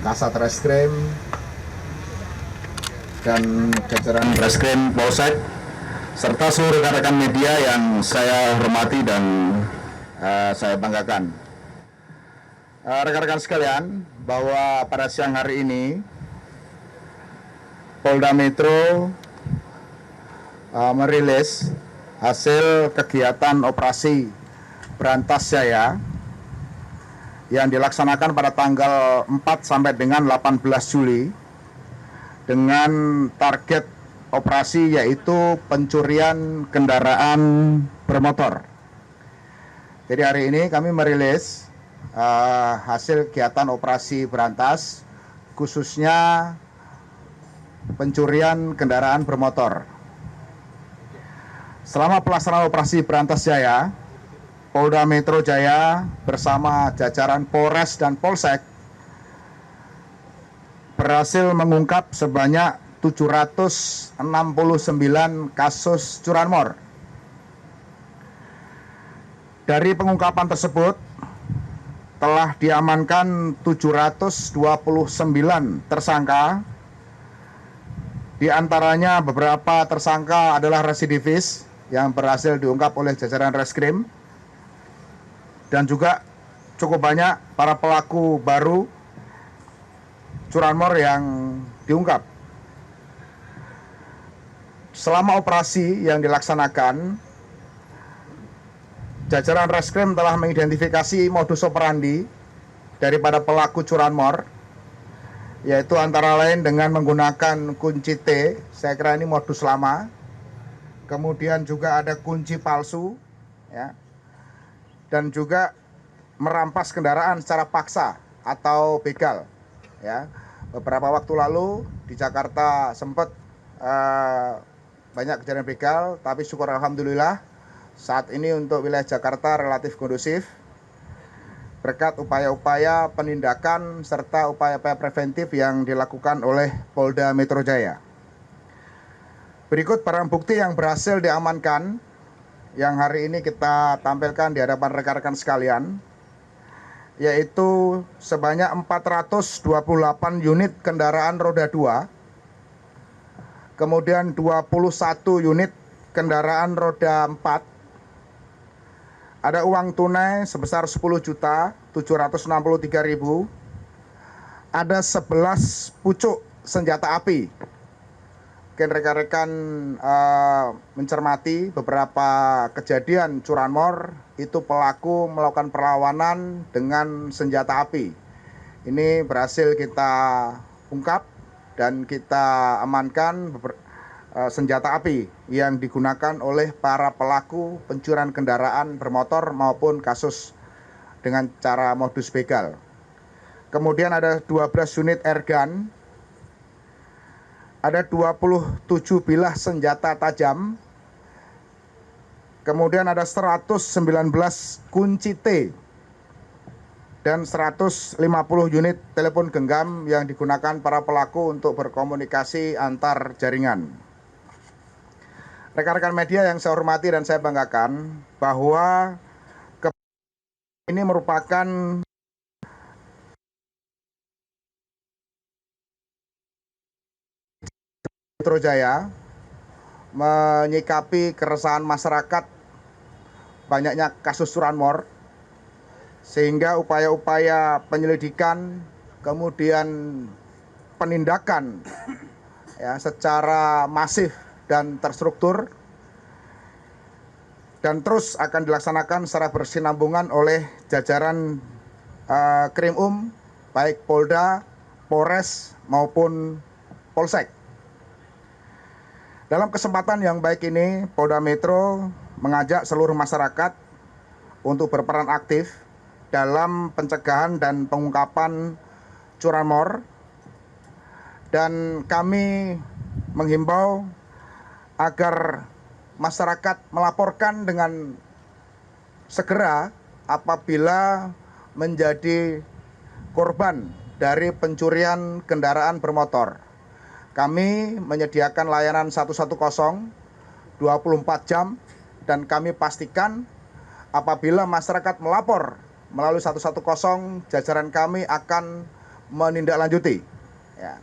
Kasat Reskrim dan jajaran Reskrim Polsek serta seluruh rekan-rekan media yang saya hormati dan saya banggakan. Rekan-rekan sekalian, bahwa pada siang hari ini Polda Metro merilis hasil kegiatan operasi Berantas Jaya yang dilaksanakan pada tanggal 4 sampai dengan 18 Juli dengan target operasi yaitu pencurian kendaraan bermotor. Jadi hari ini kami merilis hasil kegiatan operasi Berantas, khususnya pencurian kendaraan bermotor. Selama pelaksanaan operasi Berantas Jaya, Polda Metro Jaya bersama jajaran Polres dan Polsek berhasil mengungkap sebanyak 769 kasus curanmor. Dari pengungkapan tersebut telah diamankan 729 tersangka. Di antaranya beberapa tersangka adalah residivis yang berhasil diungkap oleh jajaran Reskrim, dan juga cukup banyak para pelaku baru curanmor yang diungkap. Selama operasi yang dilaksanakan, jajaran Reskrim telah mengidentifikasi modus operandi daripada pelaku curanmor, yaitu antara lain dengan menggunakan kunci T, saya kira ini modus lama. Kemudian juga ada kunci palsu, ya, dan juga merampas kendaraan secara paksa atau begal. Ya, beberapa waktu lalu di Jakarta sempat banyak kejadian begal, tapi syukur alhamdulillah saat ini untuk wilayah Jakarta relatif kondusif berkat upaya-upaya penindakan serta upaya-upaya preventif yang dilakukan oleh Polda Metro Jaya. Berikut barang bukti yang berhasil diamankan yang hari ini kita tampilkan di hadapan rekan-rekan sekalian, yaitu sebanyak 428 unit kendaraan roda 2, kemudian 21 unit kendaraan roda 4, ada uang tunai sebesar 10.763.000, ada 11 pucuk senjata api. Mungkin rekan-rekan mencermati beberapa kejadian curanmor itu pelaku melakukan perlawanan dengan senjata api. Ini berhasil kita ungkap dan kita amankan senjata api yang digunakan oleh para pelaku pencurian kendaraan bermotor maupun kasus dengan cara modus begal. Kemudian ada 12 unit airgun, ada 27 bilah senjata tajam, kemudian ada 119 kunci T, dan 150 unit telepon genggam yang digunakan para pelaku untuk berkomunikasi antar jaringan. Rekan-rekan media yang saya hormati dan saya banggakan, bahwa ini merupakan Metro Jaya menyikapi keresahan masyarakat banyaknya kasus curanmor, sehingga upaya-upaya penyelidikan kemudian penindakan ya secara masif dan terstruktur dan terus akan dilaksanakan secara bersinambungan oleh jajaran Krimum, baik Polda, Polres maupun Polsek. Dalam kesempatan yang baik ini, Polda Metro mengajak seluruh masyarakat untuk berperan aktif dalam pencegahan dan pengungkapan curanmor, dan kami menghimbau agar masyarakat melaporkan dengan segera apabila menjadi korban dari pencurian kendaraan bermotor. Kami menyediakan layanan 110 24 jam, dan kami pastikan apabila masyarakat melapor melalui 110, jajaran kami akan menindaklanjuti. Ya.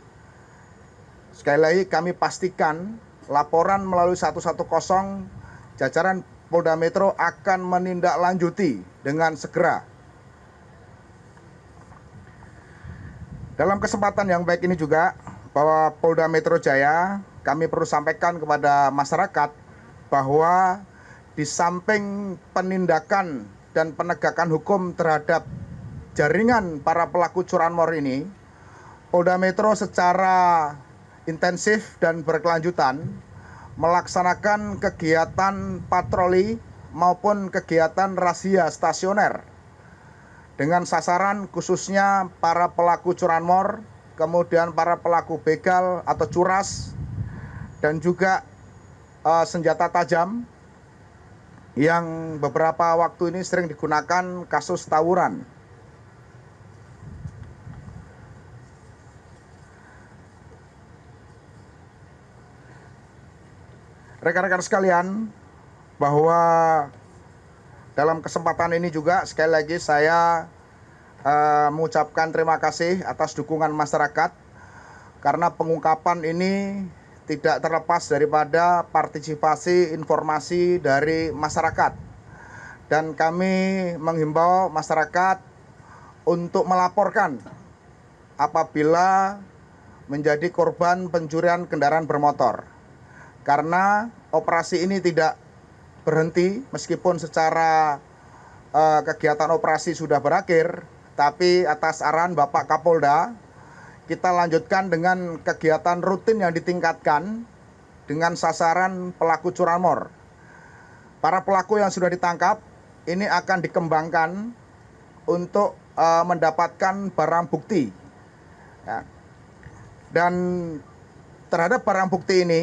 Sekali lagi kami pastikan laporan melalui 110 jajaran Polda Metro akan menindaklanjuti dengan segera. Dalam kesempatan yang baik ini juga, bahwa Polda Metro Jaya, kami perlu sampaikan kepada masyarakat bahwa di samping penindakan dan penegakan hukum terhadap jaringan para pelaku curanmor ini, Polda Metro secara intensif dan berkelanjutan melaksanakan kegiatan patroli maupun kegiatan razia stasioner dengan sasaran khususnya para pelaku curanmor, kemudian para pelaku begal atau curas, dan juga senjata tajam yang beberapa waktu ini sering digunakan kasus tawuran. Rekan-rekan sekalian, bahwa dalam kesempatan ini juga sekali lagi saya mengucapkan terima kasih atas dukungan masyarakat, karena pengungkapan ini tidak terlepas daripada partisipasi informasi dari masyarakat. Dan kami menghimbau masyarakat untuk melaporkan apabila menjadi korban pencurian kendaraan bermotor. Karena operasi ini tidak berhenti meskipun secara kegiatan operasi sudah berakhir, tapi atas arahan Bapak Kapolda, kita lanjutkan dengan kegiatan rutin yang ditingkatkan dengan sasaran pelaku curanmor. Para pelaku yang sudah ditangkap ini akan dikembangkan untuk mendapatkan barang bukti. Ya. Dan terhadap barang bukti ini,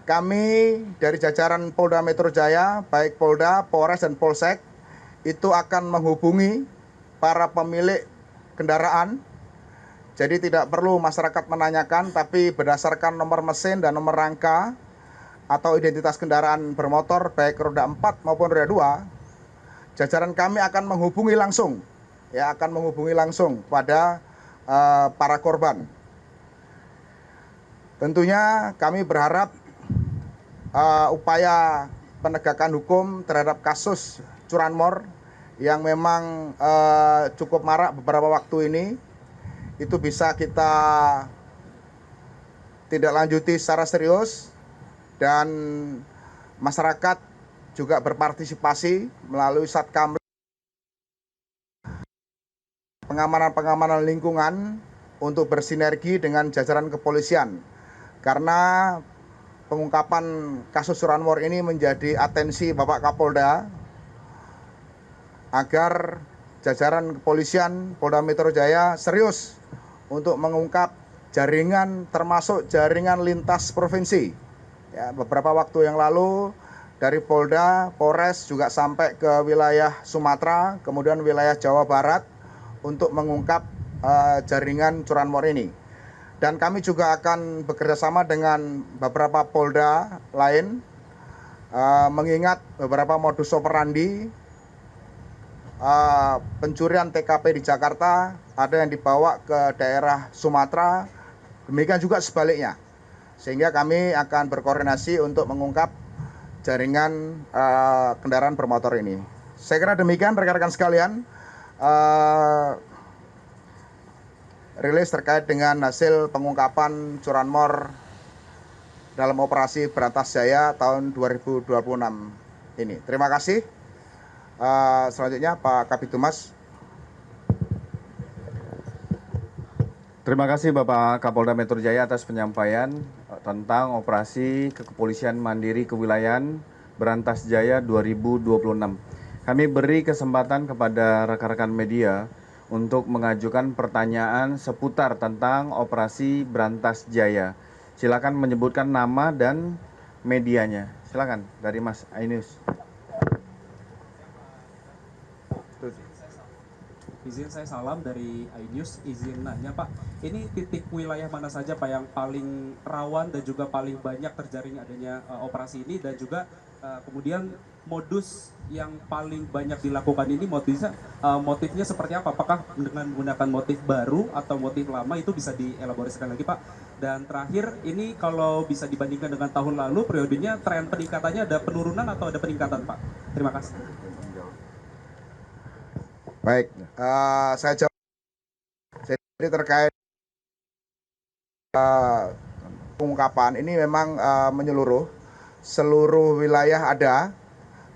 kami dari jajaran Polda Metro Jaya, baik Polda, Polres, dan Polsek, itu akan menghubungi para pemilik kendaraan. Jadi tidak perlu masyarakat menanyakan, tapi berdasarkan nomor mesin dan nomor rangka atau identitas kendaraan bermotor, baik roda 4 maupun roda 2, jajaran kami akan menghubungi langsung, pada para korban. Tentunya kami berharap upaya penegakan hukum terhadap kasus curanmor yang memang cukup marak beberapa waktu ini itu bisa kita tidak lanjuti secara serius, dan masyarakat juga berpartisipasi melalui Satkamling, pengamanan lingkungan untuk bersinergi dengan jajaran kepolisian, karena pengungkapan kasus curanmor ini menjadi atensi Bapak Kapolda agar jajaran kepolisian Polda Metro Jaya serius untuk mengungkap jaringan, termasuk jaringan lintas provinsi. Ya, beberapa waktu yang lalu dari Polda, Polres juga sampai ke wilayah Sumatera, kemudian wilayah Jawa Barat untuk mengungkap jaringan curanmor ini. Dan kami juga akan bekerjasama dengan beberapa Polda lain, mengingat beberapa modus operandi pencurian TKP di Jakarta ada yang dibawa ke daerah Sumatera, demikian juga sebaliknya. Sehingga kami akan berkoordinasi untuk mengungkap jaringan kendaraan bermotor ini. Saya kira demikian rekan-rekan sekalian. Rilis terkait dengan hasil pengungkapan curanmor dalam operasi Berantas Jaya tahun 2026 ini. Terima kasih. Selanjutnya Pak Kabitumas. Terima kasih Bapak Kapolda Metro Jaya atas penyampaian tentang operasi kepolisian mandiri kewilayahan Berantas Jaya 2026. Kami beri kesempatan kepada rekan-rekan media untuk mengajukan pertanyaan seputar tentang operasi Berantas Jaya. Silakan menyebutkan nama dan medianya. Silakan dari Mas Ainus. Izin saya salam dari iNews, izin nanya Pak, ini titik wilayah mana saja Pak yang paling rawan dan juga paling banyak terjaring adanya operasi ini, dan juga kemudian modus yang paling banyak dilakukan ini motifnya seperti apa? Apakah dengan menggunakan motif baru atau motif lama, itu bisa dielaborasikan lagi Pak? Dan terakhir, ini kalau bisa dibandingkan dengan tahun lalu, periodenya tren peningkatannya ada penurunan atau ada peningkatan Pak? Terima kasih. Baik, saya jawab. Jadi terkait pengungkapan ini memang menyeluruh, seluruh wilayah ada,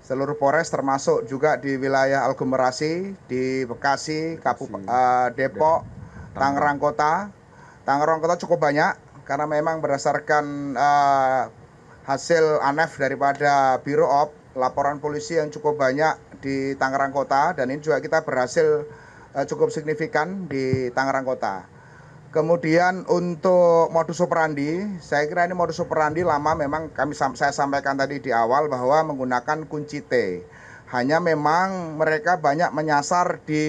seluruh Polres termasuk juga di wilayah aglomerasi di Bekasi, Depok, Tangerang Kota. Tangerang Kota cukup banyak karena memang berdasarkan hasil ANEF daripada Biro Op, laporan polisi yang cukup banyak di Tangerang Kota, dan ini juga kita berhasil cukup signifikan di Tangerang Kota. Kemudian untuk modus operandi, saya kira ini modus operandi lama, memang saya sampaikan tadi di awal bahwa menggunakan kunci T. Hanya memang mereka banyak menyasar di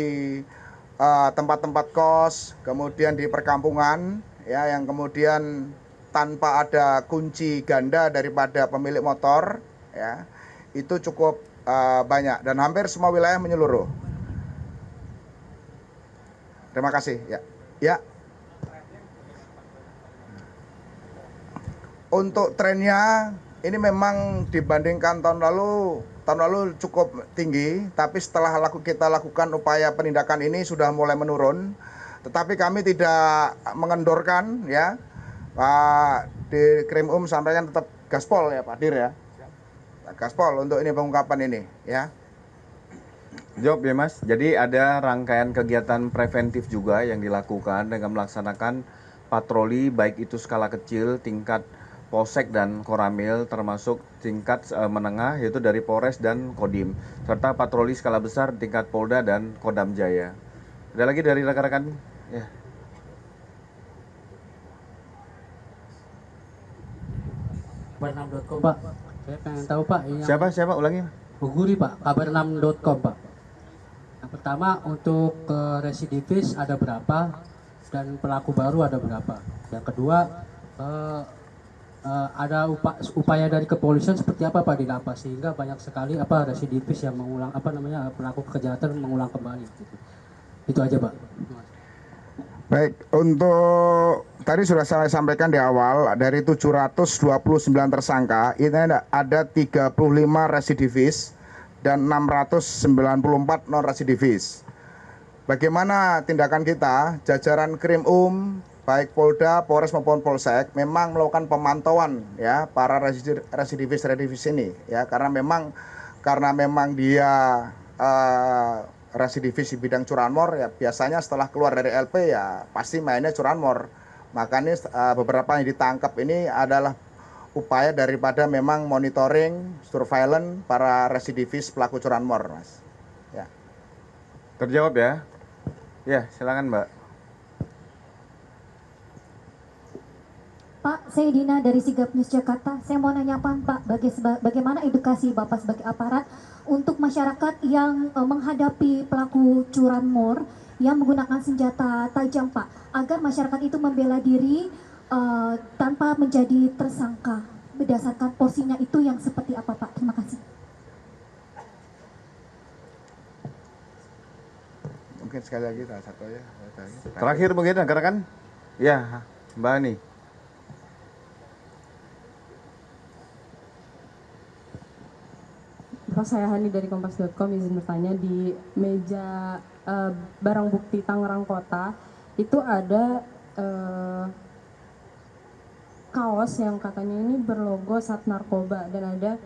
tempat-tempat kos, kemudian di perkampungan, ya, yang kemudian tanpa ada kunci ganda daripada pemilik motor, ya, itu cukup banyak dan hampir semua wilayah menyeluruh. Terima kasih. Ya, ya. Untuk trennya ini memang dibandingkan tahun lalu cukup tinggi, tapi setelah kita lakukan upaya penindakan ini sudah mulai menurun. Tetapi kami tidak mengendorkan, ya, Pak di Krim sampaikan tetap gaspol ya Pak Dir, ya, gaspol untuk ini pengungkapan ini, ya. Jawab ya Mas. Jadi ada rangkaian kegiatan preventif juga yang dilakukan dengan melaksanakan patroli, baik itu skala kecil, tingkat Polsek dan Koramil, termasuk tingkat menengah yaitu dari Polres dan Kodim, serta patroli skala besar tingkat Polda dan Kodam Jaya. Ada lagi dari rekan-rekan? Ya. Kabar6.com Pak. Saya pengen tahu Pak. Siapa? Ulangi. Bu Guri Pak. Kabar6.com Pak. Yang pertama untuk residivis ada berapa dan pelaku baru ada berapa. Yang kedua ada upaya dari kepolisian seperti apa Pak di lapas sehingga banyak sekali residivis yang mengulang pelaku kejahatan mengulang kembali. Gitu. Itu aja Pak. Baik, untuk tadi sudah saya sampaikan di awal, dari 729 tersangka, ini ada 35 residivis dan 694 non-residivis. Bagaimana tindakan kita? Jajaran Krim baik Polda, Polres maupun Polsek memang melakukan pemantauan, ya, para residivis ini, ya, karena memang dia residivis di bidang curanmor, ya, biasanya setelah keluar dari LP ya pasti mainnya curanmor. Makanya beberapa yang ditangkap ini adalah upaya daripada memang monitoring, surveillance para residivis pelaku curanmor, Mas. Ya. Terjawab ya? Ya, silakan Mbak. Pak, saya Dina dari Sigap News Jakarta. Saya mau nanya Pak, bagaimana edukasi Bapak sebagai aparat untuk masyarakat yang menghadapi pelaku curanmor yang menggunakan senjata tajam Pak, agar masyarakat itu membela diri tanpa menjadi tersangka. Berdasarkan porsinya itu yang seperti apa Pak? Terima kasih. Mungkin sekali lagi satu ya. Terakhir mungkin rekan-rekan. Ya, Mbak Ani. Saya Hani dari Kompas.com, izin bertanya, di meja barang bukti Tangerang Kota itu ada kaos yang katanya ini berlogo Sat Narkoba dan ada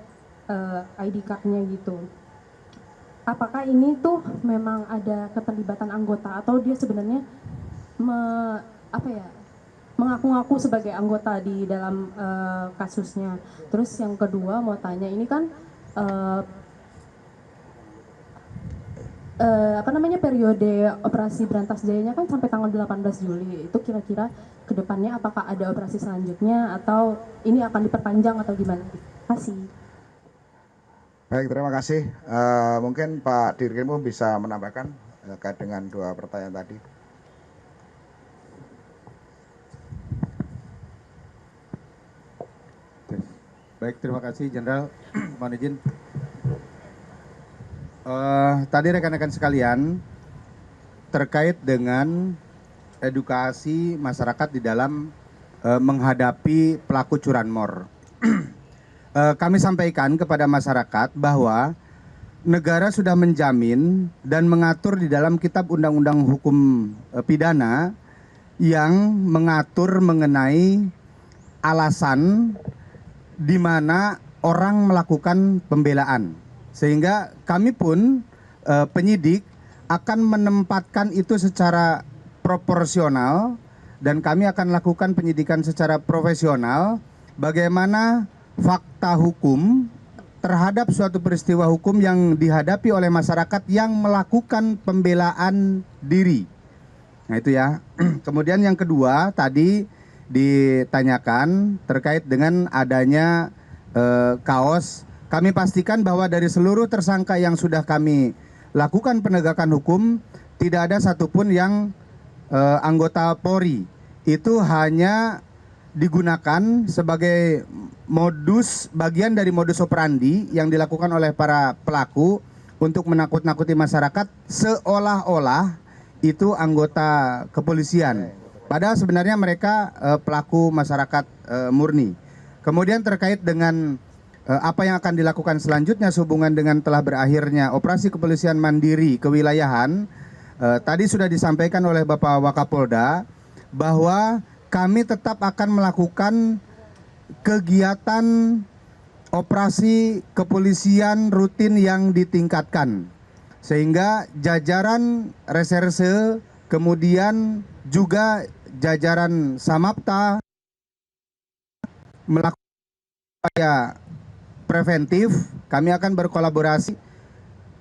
ID card-nya gitu. Apakah ini tuh memang ada keterlibatan anggota atau dia sebenarnya mengaku-ngaku sebagai anggota di dalam kasusnya? Terus yang kedua mau tanya, ini kan periode operasi Berantas Jayanya kan sampai tanggal 18 Juli. Itu kira-kira kedepannya apakah ada operasi selanjutnya atau ini akan diperpanjang atau gimana? Terima kasih. Baik, terima kasih. Mungkin Pak Dirkrim bisa menambahkan terkait dengan dua pertanyaan tadi. Baik, terima kasih Jenderal. Mohon izin. Tadi rekan-rekan sekalian terkait dengan edukasi masyarakat di dalam menghadapi pelaku curanmor. Kami sampaikan kepada masyarakat bahwa negara sudah menjamin dan mengatur di dalam Kitab Undang-Undang Hukum Pidana yang mengatur mengenai alasan di mana orang melakukan pembelaan. Sehingga kami pun penyidik akan menempatkan itu secara proporsional dan kami akan lakukan penyidikan secara profesional bagaimana fakta hukum terhadap suatu peristiwa hukum yang dihadapi oleh masyarakat yang melakukan pembelaan diri. Nah itu ya. Kemudian yang kedua tadi ditanyakan terkait dengan adanya kaos. Kami pastikan bahwa dari seluruh tersangka yang sudah kami lakukan penegakan hukum tidak ada satupun yang anggota Polri. Itu hanya digunakan sebagai bagian dari modus operandi yang dilakukan oleh para pelaku untuk menakut-nakuti masyarakat seolah-olah itu anggota kepolisian. Padahal sebenarnya mereka pelaku masyarakat murni. Kemudian terkait dengan apa yang akan dilakukan selanjutnya sehubungan dengan telah berakhirnya operasi kepolisian mandiri kewilayahan, tadi sudah disampaikan oleh Bapak Wakapolda bahwa kami tetap akan melakukan kegiatan operasi kepolisian rutin yang ditingkatkan. Sehingga jajaran reserse, kemudian juga jajaran Samapta melakukan upaya preventif. Kami akan berkolaborasi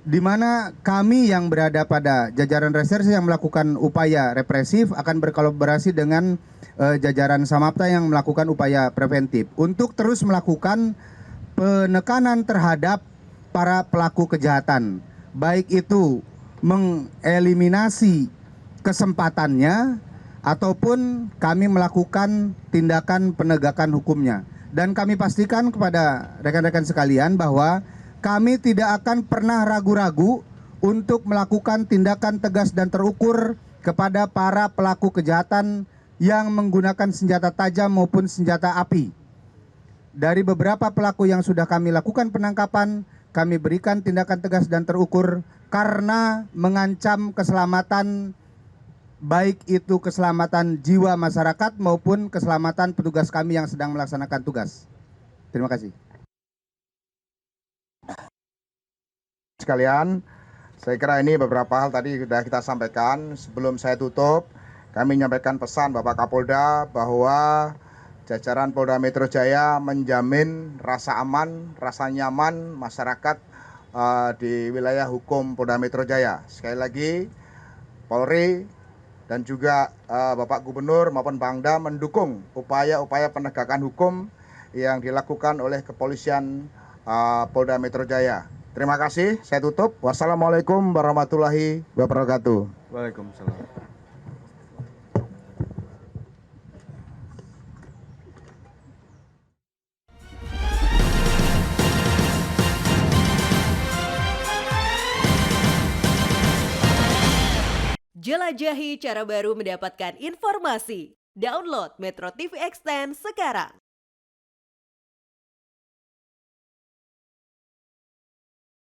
di mana kami yang berada pada jajaran reserse yang melakukan upaya represif akan berkolaborasi dengan jajaran Samapta yang melakukan upaya preventif untuk terus melakukan penekanan terhadap para pelaku kejahatan, baik itu mengeliminasi kesempatannya ataupun kami melakukan tindakan penegakan hukumnya. Dan kami pastikan kepada rekan-rekan sekalian bahwa kami tidak akan pernah ragu-ragu untuk melakukan tindakan tegas dan terukur kepada para pelaku kejahatan yang menggunakan senjata tajam maupun senjata api. Dari beberapa pelaku yang sudah kami lakukan penangkapan, kami berikan tindakan tegas dan terukur karena mengancam keselamatan, baik itu keselamatan jiwa masyarakat maupun keselamatan petugas kami yang sedang melaksanakan tugas. Terima kasih. Sekalian, saya kira ini beberapa hal tadi sudah kita sampaikan. Sebelum saya tutup, kami menyampaikan pesan Bapak Kapolda bahwa jajaran Polda Metro Jaya menjamin rasa aman, rasa nyaman masyarakat di wilayah hukum Polda Metro Jaya. Sekali lagi, Polri dan juga Bapak Gubernur maupun Pangdam mendukung upaya-upaya penegakan hukum yang dilakukan oleh kepolisian Polda Metro Jaya. Terima kasih, saya tutup. Wassalamualaikum warahmatullahi wabarakatuh. Waalaikumsalam. Jelajahi cara baru mendapatkan informasi. Download Metro TV Extend sekarang.